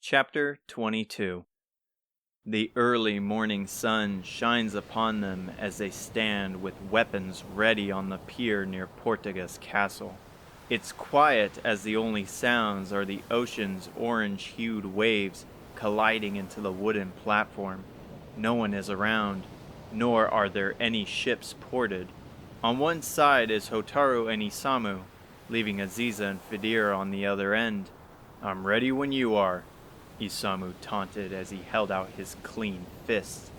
Chapter 22. The early morning sun shines upon them as they stand with weapons ready on the pier near Ortega's castle. It's quiet as the only sounds are the ocean's orange-hued waves colliding into the wooden platform. No one is around, nor are there any ships ported. On one side is Hotaru and Isamu, leaving Aziza and Fedir on the other end. "I'm ready when you are," Isamu taunted as he held out his clean fist.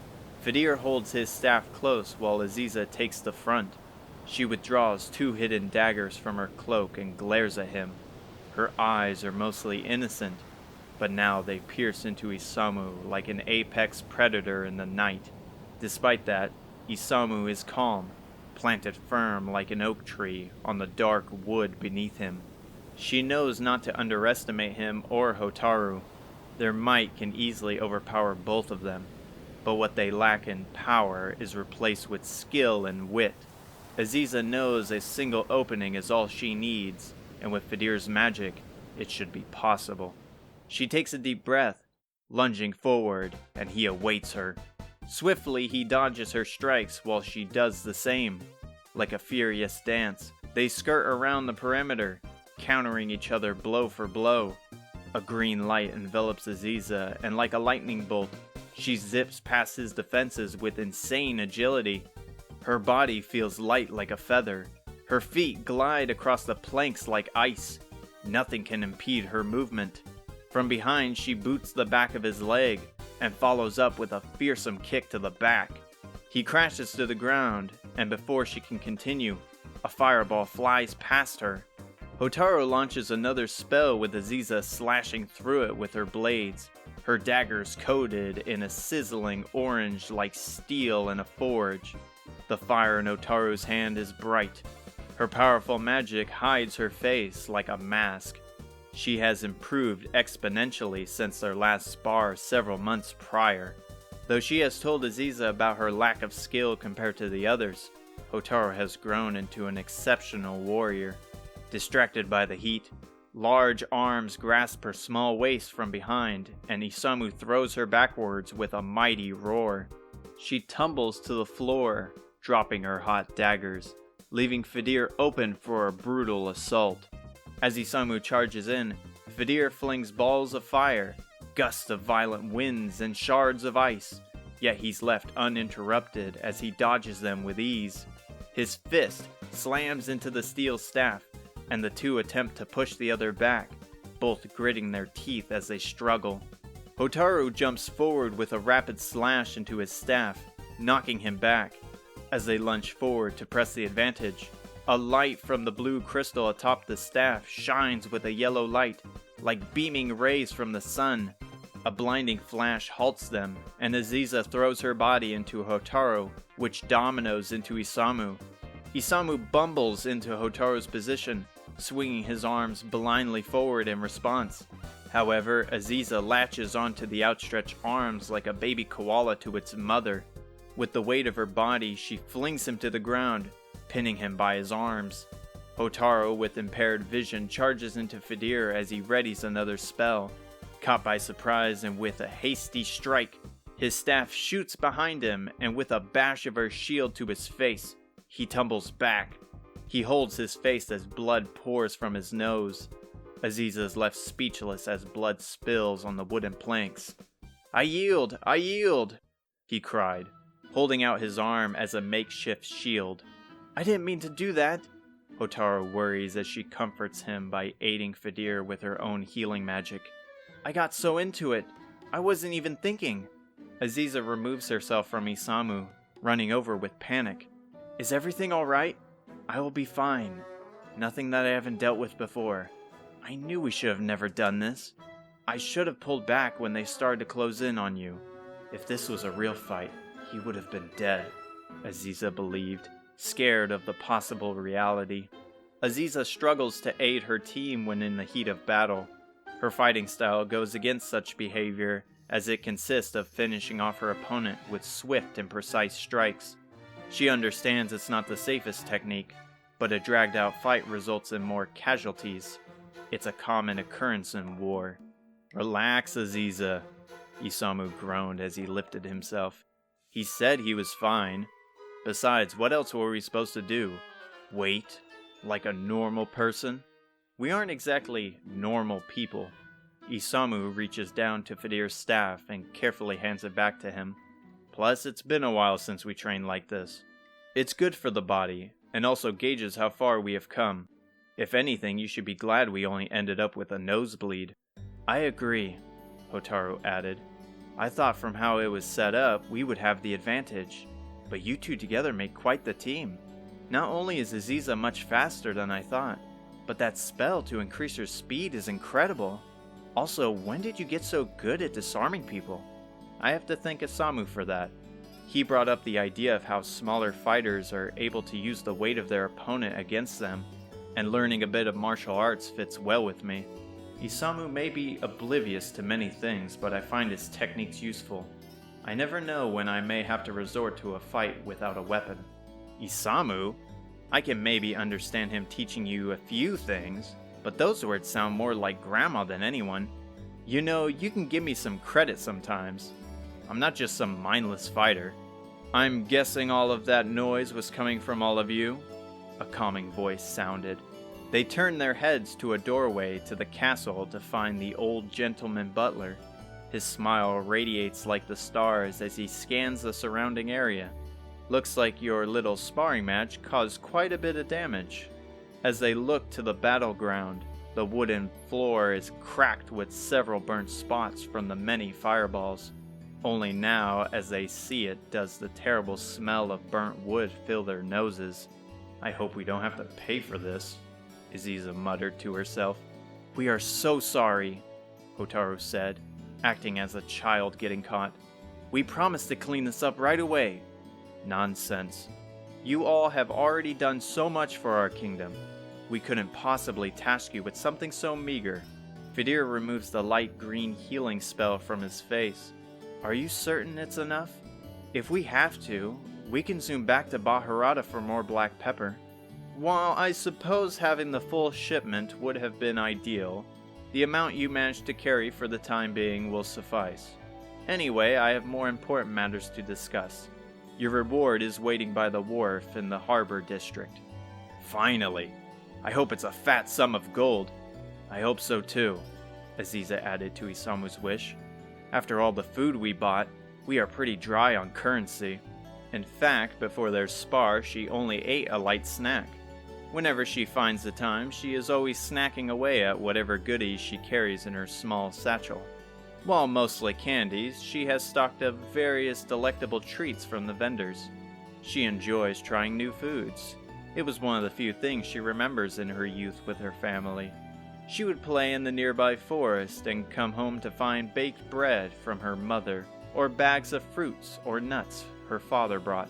Fedir holds his staff close while Aziza takes the front. She withdraws two hidden daggers from her cloak and glares at him. Her eyes are mostly innocent, but now they pierce into Isamu like an apex predator in the night. Despite that, Isamu is calm, planted firm like an oak tree on the dark wood beneath him. She knows not to underestimate him or Hotaru. Their might can easily overpower both of them, but what they lack in power is replaced with skill and wit. Aziza knows a single opening is all she needs, and with Fedir's magic, it should be possible. She takes a deep breath, lunging forward, and he awaits her. Swiftly, he dodges her strikes while she does the same. Like a furious dance, they skirt around the perimeter, countering each other blow for blow. A green light envelops Aziza, and like a lightning bolt, she zips past his defenses with insane agility. Her body feels light like a feather. Her feet glide across the planks like ice. Nothing can impede her movement. From behind, she boots the back of his leg, and follows up with a fearsome kick to the back. He crashes to the ground, and before she can continue, a fireball flies past her. Hotaru launches another spell with Aziza slashing through it with her blades, her daggers coated in a sizzling orange like steel in a forge. The fire in Hotaru's hand is bright. Her powerful magic hides her face like a mask. She has improved exponentially since their last spar several months prior. Though she has told Aziza about her lack of skill compared to the others, Hotaru has grown into an exceptional warrior. Distracted by the heat, large arms grasp her small waist from behind, and Isamu throws her backwards with a mighty roar. She tumbles to the floor, dropping her hot daggers, leaving Fedir open for a brutal assault. As Isamu charges in, Fedir flings balls of fire, gusts of violent winds, and shards of ice, yet he's left uninterrupted as he dodges them with ease. His fist slams into the steel staff, and the two attempt to push the other back, both gritting their teeth as they struggle. Hotaru jumps forward with a rapid slash into his staff, knocking him back. As they lunge forward to press the advantage, a light from the blue crystal atop the staff shines with a yellow light, like beaming rays from the sun. A blinding flash halts them, and Aziza throws her body into Hotaru, which dominoes into Isamu. Isamu bumbles into Hotaru's position, swinging his arms blindly forward in response. However, Aziza latches onto the outstretched arms like a baby koala to its mother. With the weight of her body, she flings him to the ground, pinning him by his arms. Hotaru, with impaired vision, charges into Fedir as he readies another spell. Caught by surprise and with a hasty strike, his staff shoots behind him, and with a bash of her shield to his face, he tumbles back. He holds his face as blood pours from his nose. Aziza is left speechless as blood spills on the wooden planks. I yield! I yield!" he cried, holding out his arm as a makeshift shield. "I didn't mean to do that," Hotaru worries as she comforts him by aiding Fedir with her own healing magic. "I got so into it, I wasn't even thinking." Aziza removes herself from Isamu, running over with panic. "Is everything alright? I will be fine. Nothing that I haven't dealt with before. I knew we should have never done this. I should have pulled back when they started to close in on you. If this was a real fight, he would have been dead," Aziza believed, scared of the possible reality. Aziza struggles to aid her team when in the heat of battle. Her fighting style goes against such behavior, as it consists of finishing off her opponent with swift and precise strikes. She understands it's not the safest technique, but a dragged-out fight results in more casualties. It's a common occurrence in war. Relax, Aziza, Isamu groaned as he lifted himself. He said he was fine. Besides, what else were we supposed to do? Wait? Like a normal person? We aren't exactly normal people. Isamu reaches down to Fedir's staff and carefully hands it back to him. Plus, it's been a while since we trained like this. It's good for the body, and also gauges how far we have come. If anything, you should be glad we only ended up with a nosebleed. I agree, Hotaru added. I thought from how it was set up, we would have the advantage. But you two together make quite the team. Not only is Aziza much faster than I thought, but that spell to increase her speed is incredible. Also, when did you get so good at disarming people? I have to thank Isamu for that. He brought up the idea of how smaller fighters are able to use the weight of their opponent against them, and learning a bit of martial arts fits well with me. Isamu may be oblivious to many things, but I find his techniques useful. I never know when I may have to resort to a fight without a weapon. Isamu? I can maybe understand him teaching you a few things, but those words sound more like grandma than anyone. You know, you can give me some credit sometimes. I'm not just some mindless fighter. I'm guessing all of that noise was coming from all of you? A calming voice sounded. They turned their heads to a doorway to the castle to find the old gentleman butler. His smile radiates like the stars as he scans the surrounding area. Looks like your little sparring match caused quite a bit of damage. As they look to the battleground, the wooden floor is cracked with several burnt spots from the many fireballs. Only now, as they see it, does the terrible smell of burnt wood fill their noses. I hope we don't have to pay for this, Aziza muttered to herself. We are so sorry, Hotaru said, acting as a child getting caught. We promised to clean this up right away. Nonsense. You all have already done so much for our kingdom. We couldn't possibly task you with something so meager. Fedir removes the light green healing spell from his face. Are you certain it's enough? If we have to, we can zoom back to Baharata for more black pepper. While I suppose having the full shipment would have been ideal, the amount you managed to carry for the time being will suffice. Anyway, I have more important matters to discuss. Your reward is waiting by the wharf in the harbor district. Finally! I hope it's a fat sum of gold. I hope so too, Aziza added to Isamu's wish. After all the food we bought, we are pretty dry on currency. In fact, before their spar, she only ate a light snack. Whenever she finds the time, she is always snacking away at whatever goodies she carries in her small satchel. While mostly candies, she has stocked up various delectable treats from the vendors. She enjoys trying new foods. It was one of the few things she remembers in her youth with her family. She would play in the nearby forest and come home to find baked bread from her mother, or bags of fruits or nuts her father brought.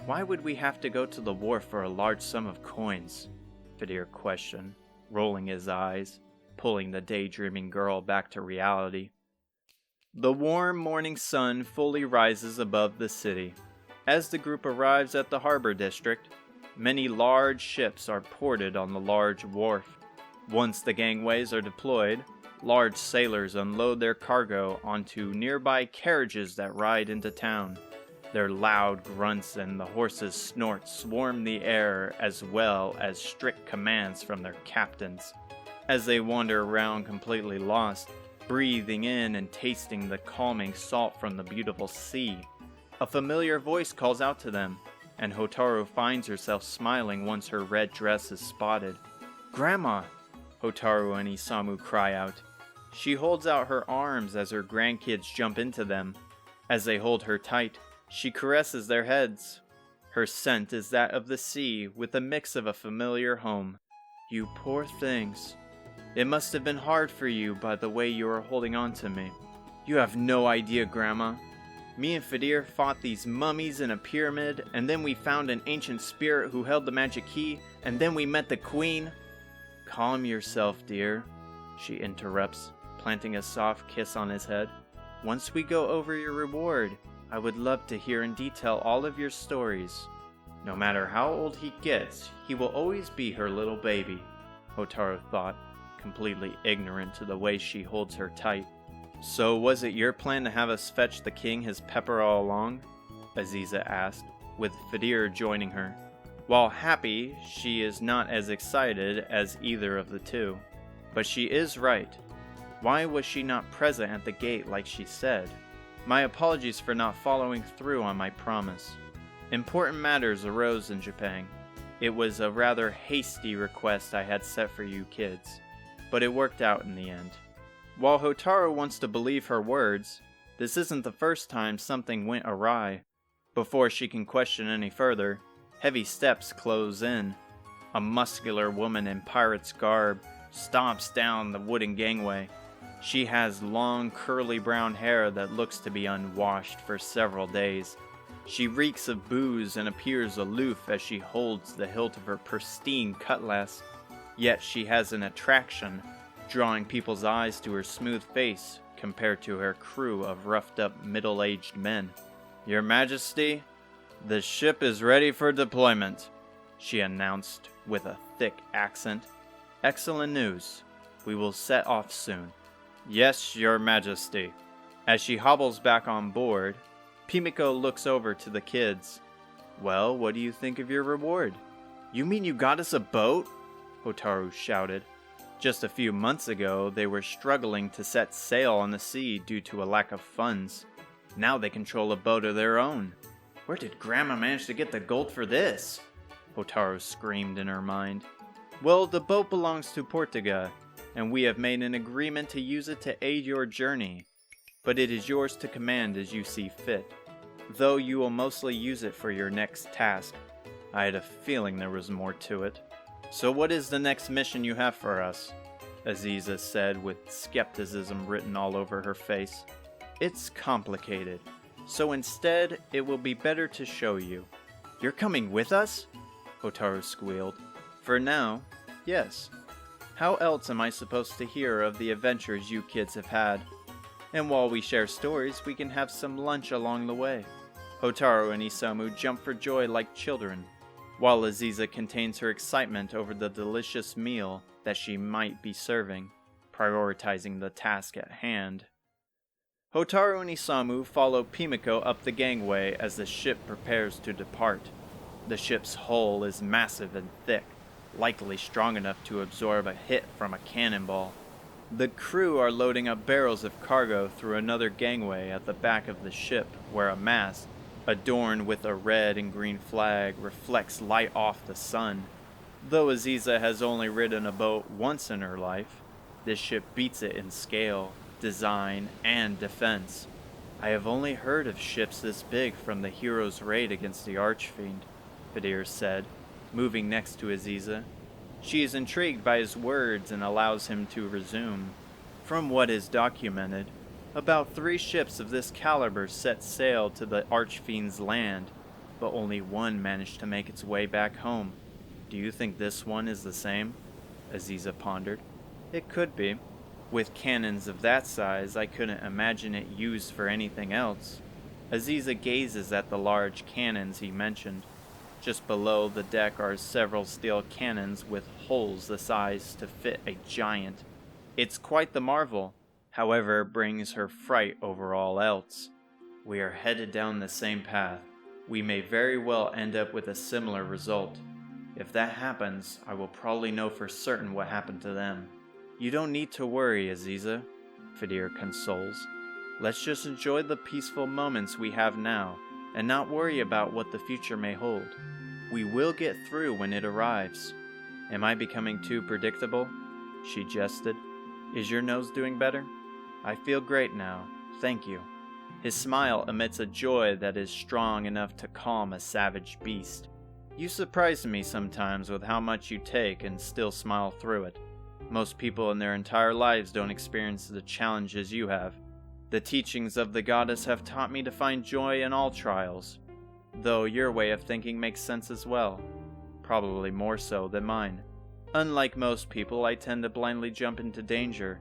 Why would we have to go to the wharf for a large sum of coins? Fedir questioned, rolling his eyes, pulling the daydreaming girl back to reality. The warm morning sun fully rises above the city. As the group arrives at the harbor district, many large ships are ported on the large wharf. Once the gangways are deployed, large sailors unload their cargo onto nearby carriages that ride into town. Their loud grunts and the horses' snorts swarm the air, as well as strict commands from their captains. As they wander around completely lost, breathing in and tasting the calming salt from the beautiful sea, a familiar voice calls out to them, and Hotaru finds herself smiling once her red dress is spotted. Grandma! Hotaru and Isamu cry out. She holds out her arms as her grandkids jump into them. As they hold her tight, she caresses their heads. Her scent is that of the sea, with a mix of a familiar home. You poor things. It must have been hard for you by the way you are holding on to me. You have no idea, Grandma. Me and Fedir fought these mummies in a pyramid, and then we found an ancient spirit who held the magic key, and then we met the queen. Calm yourself, dear, she interrupts, planting a soft kiss on his head. Once we go over your reward, I would love to hear in detail all of your stories. No matter how old he gets, he will always be her little baby, Hotaru thought, completely ignorant to the way she holds her tight. So was it your plan to have us fetch the king his pepper all along? Aziza asked, with Fedir joining her. While happy, she is not as excited as either of the two. But she is right. Why was she not present at the gate like she said? My apologies for not following through on my promise. Important matters arose in Japan. It was a rather hasty request I had set for you kids, but it worked out in the end. While Hotaru wants to believe her words, this isn't the first time something went awry. Before she can question any further, heavy steps close in. A muscular woman in pirate's garb stomps down the wooden gangway. She has long, curly brown hair that looks to be unwashed for several days. She reeks of booze and appears aloof as she holds the hilt of her pristine cutlass. Yet she has an attraction, drawing people's eyes to her smooth face compared to her crew of roughed-up middle-aged men. "Your Majesty, the ship is ready for deployment," she announced with a thick accent. "Excellent news. We will set off soon." "Yes, Your Majesty." As she hobbles back on board, Pimiko looks over to the kids. "Well, what do you think of your reward?" "You mean you got us a boat?" Hotaru shouted. Just a few months ago, they were struggling to set sail on the sea due to a lack of funds. Now they control a boat of their own. "Where did Grandma manage to get the gold for this?" Hotaru screamed in her mind. "Well, the boat belongs to Ortega, and we have made an agreement to use it to aid your journey. But it is yours to command as you see fit, though you will mostly use it for your next task. I had a feeling there was more to it." "So what is the next mission you have for us?" Aziza said with skepticism written all over her face. "It's complicated, so instead it will be better to show you." "You're coming with us?" Hotaru squealed. "For now, yes. How else am I supposed to hear of the adventures you kids have had? And while we share stories, we can have some lunch along the way." Hotaru and Isamu jump for joy like children, while Aziza contains her excitement over the delicious meal that she might be serving, prioritizing the task at hand. Hotaru and Isamu follow Pimiko up the gangway as the ship prepares to depart. The ship's hull is massive and thick, likely strong enough to absorb a hit from a cannonball. The crew are loading up barrels of cargo through another gangway at the back of the ship, where a mast, adorned with a red and green flag, reflects light off the sun. Though Aziza has only ridden a boat once in her life, this ship beats it in scale, design, and defense. "I have only heard of ships this big from the hero's raid against the Archfiend," Fedir said, moving next to Aziza. She is intrigued by his words and allows him to resume. "From what is documented, about 3 ships of this caliber set sail to the Archfiend's land, but only one managed to make its way back home. Do you think this one is the same?" Aziza pondered. "It could be. With cannons of that size, I couldn't imagine it used for anything else." Aziza gazes at the large cannons he mentioned. Just below the deck are several steel cannons with holes the size to fit a giant. It's quite the marvel, however it brings her fright over all else. "We are headed down the same path. We may very well end up with a similar result. If that happens, I will probably know for certain what happened to them." "You don't need to worry, Aziza," Fedir consoles. "Let's just enjoy the peaceful moments we have now, and not worry about what the future may hold. We will get through when it arrives." "Am I becoming too predictable?" she jested. "Is your nose doing better?" "I feel great now, thank you." His smile emits a joy that is strong enough to calm a savage beast. "You surprise me sometimes with how much you take and still smile through it. Most people in their entire lives don't experience the challenges you have. The teachings of the goddess have taught me to find joy in all trials, though your way of thinking makes sense as well, probably more so than mine. Unlike most people, I tend to blindly jump into danger,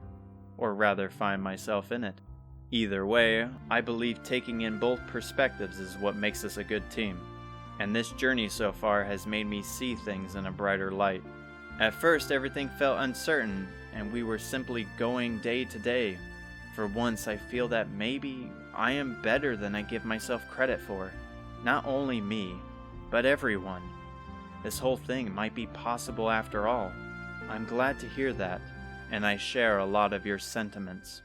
or rather find myself in it. Either way, I believe taking in both perspectives is what makes us a good team, and this journey so far has made me see things in a brighter light. At first, everything felt uncertain, and we were simply going day to day. For once I feel that maybe I am better than I give myself credit for. Not only me, but everyone. This whole thing might be possible after all. I'm glad to hear that, and I share a lot of your sentiments.